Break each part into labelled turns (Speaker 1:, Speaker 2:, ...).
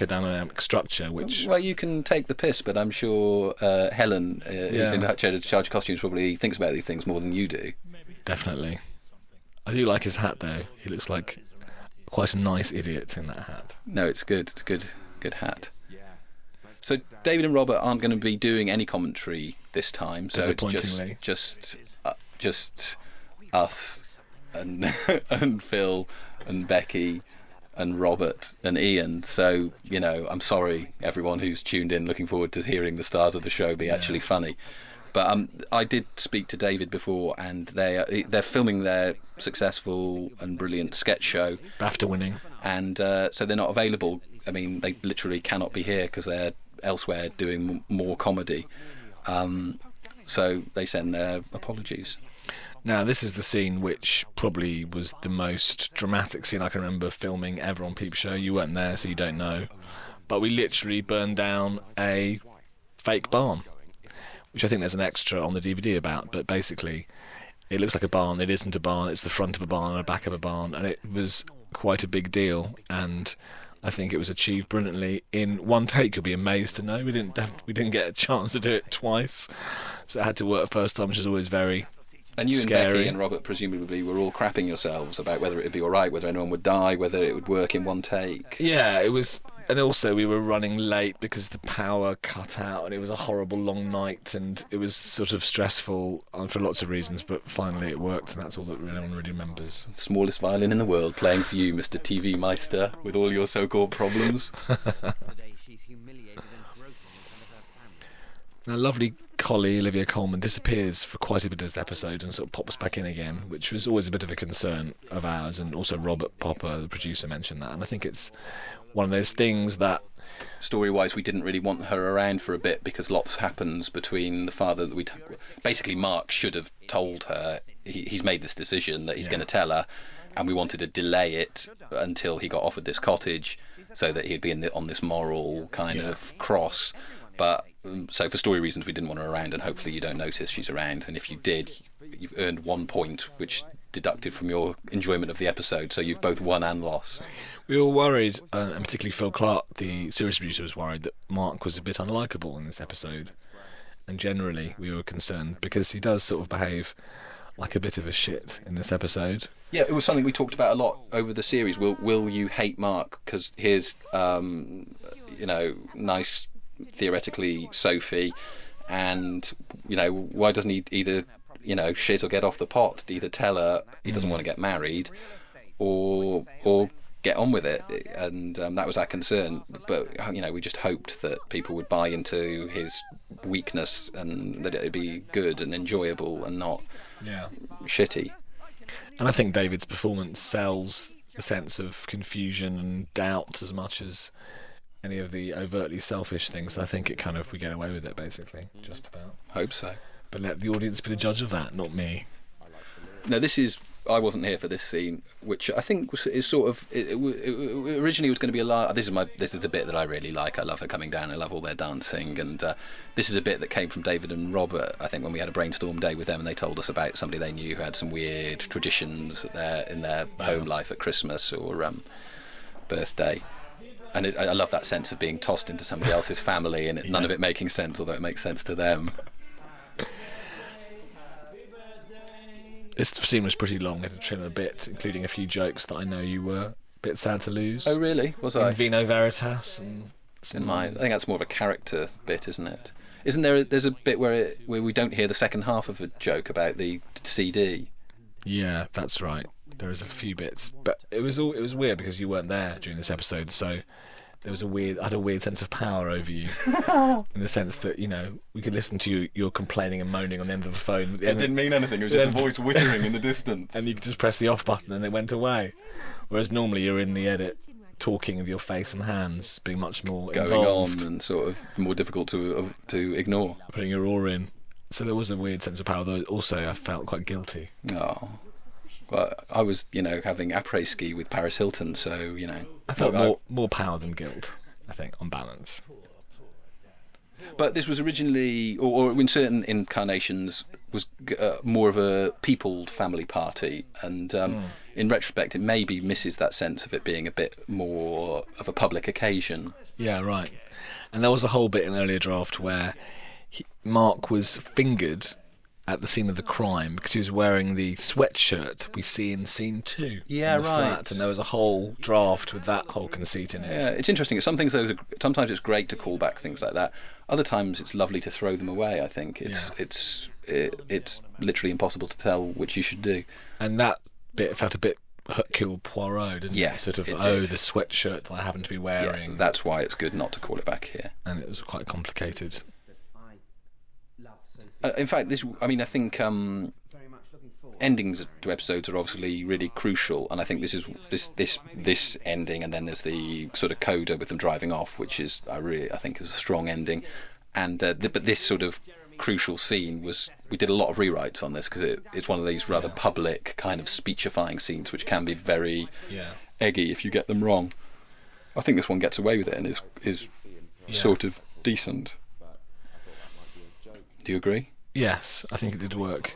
Speaker 1: academic structure, which...
Speaker 2: Well, you can take the piss, but I'm sure Helen, who's in charge of costumes, probably thinks about these things more than you do.
Speaker 1: Definitely. I do like his hat, though. He looks like quite a nice idiot in that hat.
Speaker 2: No, it's good. It's a good hat. So David and Robert aren't going to be doing any commentary this time. So it's just us and and Phil and Becky and Robert and Ian. So, I'm sorry, everyone who's tuned in, looking forward to hearing the stars of the show be actually funny. But I did speak to David before, and they're filming their successful and brilliant sketch show,
Speaker 1: BAFTA winning,
Speaker 2: and so they're not available. I mean, they literally cannot be here because they're elsewhere doing more comedy. So they send their apologies.
Speaker 1: Now, this is the scene which probably was the most dramatic scene I can remember filming ever on Peep Show. You weren't there, so you don't know. But we literally burned down a fake barn, which I think there's an extra on the DVD about, but basically it looks like a barn. It isn't a barn. It's the front of a barn and the back of a barn, and it was quite a big deal, and I think it was achieved brilliantly in one take. You'll be amazed to know we didn't get a chance to do it twice, so it had to work first time, which is always very
Speaker 2: And you
Speaker 1: scary.
Speaker 2: And Becky and Robert presumably were all crapping yourselves about whether it would be all right, whether anyone would die, whether it would work in one take.
Speaker 1: Yeah, it was. And also we were running late because the power cut out, and it was a horrible long night, and it was sort of stressful for lots of reasons, but finally it worked, and that's all that anyone really remembers.
Speaker 2: The smallest violin in the world playing for you, Mr. TV Meister, with all your so-called problems.
Speaker 1: Now, lovely collie Olivia Colman disappears for quite a bit of this episode and sort of pops back in again, which was always a bit of a concern of ours, and also Robert Popper, the producer, mentioned that, and I think it's one of those things that...
Speaker 2: Story-wise, we didn't really want her around for a bit because lots happens between the father that basically, Mark should have told her. He's made this decision that he's going to tell her, and we wanted to delay it until he got offered this cottage so that he'd be on this moral kind of cross. But so for story reasons, we didn't want her around, and hopefully you don't notice she's around. And if you did, you've earned 1 point, which deducted from your enjoyment of the episode, so you've both won and lost.
Speaker 1: We were worried, and particularly Phil Clark, the series producer, was worried that Mark was a bit unlikable in this episode. And generally, we were concerned because he does sort of behave like a bit of a shit in this episode.
Speaker 2: Yeah, it was something we talked about a lot over the series. Will you hate Mark because here's nice theoretically Sophie, and why doesn't he either shit or get off the pot to either tell her he doesn't want to get married or get on with it, and that was our concern. But we just hoped that people would buy into his weakness and that it'd be good and enjoyable and not shitty.
Speaker 1: And I think David's performance sells a sense of confusion and doubt as much as any of the overtly selfish things. I think we get away with it, basically, just about.
Speaker 2: Hope so.
Speaker 1: But let the audience be the judge of that, not me.
Speaker 2: No, I wasn't here for this scene, which I think is sort of... It originally was going to be a lot... This is the bit that I really like. I love her coming down. I love all their dancing. And this is a bit that came from David and Robert, I think, when we had a brainstorm day with them, and they told us about somebody they knew who had some weird traditions in their home life at Christmas or birthday. And I love that sense of being tossed into somebody else's family and none of it making sense, although it makes sense to them.
Speaker 1: This scene was pretty long. I had to trim a bit, including a few jokes that I know you were a bit sad to lose.
Speaker 2: Oh, really? Was I?
Speaker 1: In Vino Veritas. And
Speaker 2: I think that's more of a character bit, isn't it? Isn't there? There's a bit where we don't hear the second half of a joke about the CD.
Speaker 1: Yeah, that's right. There is a few bits, but it was weird because you weren't there during this episode, so there was I had a weird sense of power over you, in the sense that we could listen to you complaining and moaning on the end of the phone.
Speaker 2: It didn't mean anything. It was just a voice whittering in the distance,
Speaker 1: and you could just press the off button and it went away. Whereas normally you're in the edit talking with your face and hands, being much more
Speaker 2: going
Speaker 1: involved,
Speaker 2: on and sort of more difficult to ignore,
Speaker 1: putting your oar in. So there was a weird sense of power, though. Also, I felt quite guilty.
Speaker 2: Oh. Well, I was, having après-ski with Paris Hilton, so,
Speaker 1: I felt more power than guilt, I think, on balance.
Speaker 2: But this was originally, or in certain incarnations, more of a peopled family party, and in retrospect, it maybe misses that sense of it being a bit more of a public occasion.
Speaker 1: Yeah, right. And there was a whole bit in an earlier draft where Mark was fingered at the scene of the crime because he was wearing the sweatshirt we see in scene 2.
Speaker 2: Yeah, right.
Speaker 1: Flat, and there was a whole draft with that whole conceit in it.
Speaker 2: Yeah, it's interesting. Some things, sometimes it's great to call back things like that. Other times it's lovely to throw them away. I think it's literally impossible to tell which you should do.
Speaker 1: And that bit felt a bit Hercule Poirot, didn't it? Sort of, the sweatshirt that I happen to be wearing.
Speaker 2: Yeah, that's why it's good not to call it back here.
Speaker 1: And it was quite complicated.
Speaker 2: In fact, I think endings to episodes are obviously really crucial, and I think this ending, and then there's the sort of coda with them driving off, which is I think is a strong ending, and but this sort of crucial scene we did a lot of rewrites on this because it's one of these rather public kind of speechifying scenes which can be very eggy if you get them wrong. I think this one gets away with it and is sort of decent. Do you agree?
Speaker 1: Yes, I think it did work.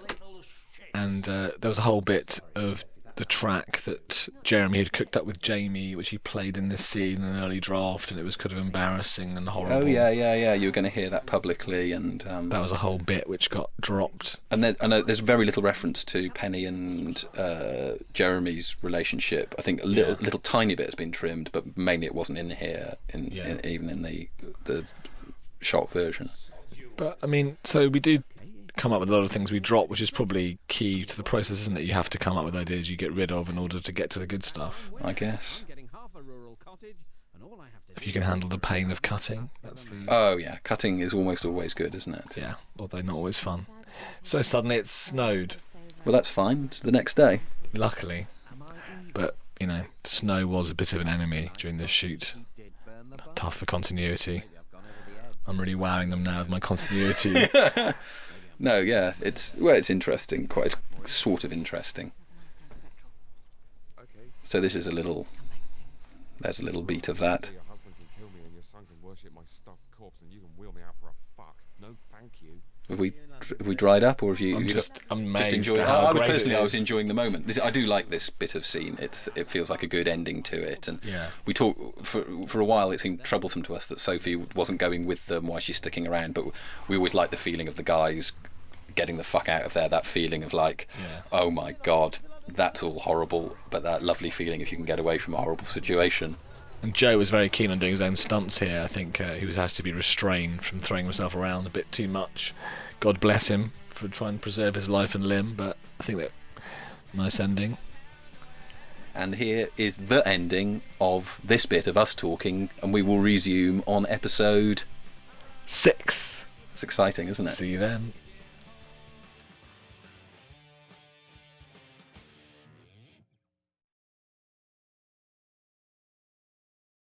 Speaker 1: And there was a whole bit of the track that Jeremy had cooked up with Jamie, which he played in this scene in an early draft, and it was kind of embarrassing and horrible.
Speaker 2: Oh, yeah. You were going to hear that publicly, and
Speaker 1: that was a whole bit which got dropped.
Speaker 2: And I know there's very little reference to Penny and Jeremy's relationship. I think a little tiny bit has been trimmed, but mainly it wasn't in here, even in the short version.
Speaker 1: But, I mean, so we do come up with a lot of things we drop, which is probably key to the process, isn't it? You have to come up with ideas you get rid of in order to get to the good stuff.
Speaker 2: I guess.
Speaker 1: If you can handle the pain of cutting.
Speaker 2: Oh, yeah. Cutting is almost always good, isn't it?
Speaker 1: Yeah, although not always fun. So suddenly it snowed.
Speaker 2: Well, that's fine. It's the next day.
Speaker 1: Luckily. But, snow was a bit of an enemy during this shoot. Tough for continuity. I'm really wowing them now with my continuity.
Speaker 2: No, yeah, it's interesting. It's sort of interesting. So this is there's a little beat of that. Have we dried up, or have you?
Speaker 1: I'm just amazed.
Speaker 2: Just
Speaker 1: I
Speaker 2: was enjoying the moment. I do like this bit of scene. It feels like a good ending to it. And we talk for a while. It seemed troublesome to us that Sophie wasn't going with them. Why she's sticking around? But we always like the feeling of the guys getting the fuck out of there. That feeling of oh my god, that's all horrible. But that lovely feeling if you can get away from a horrible situation.
Speaker 1: And Joe was very keen on doing his own stunts here. I think he has to be restrained from throwing himself around a bit too much. God bless him for trying to preserve his life and limb, but I think that nice ending.
Speaker 2: And here is the ending of this bit of us talking, and we will resume on episode
Speaker 1: 6.
Speaker 2: It's exciting, isn't it?
Speaker 1: See you then.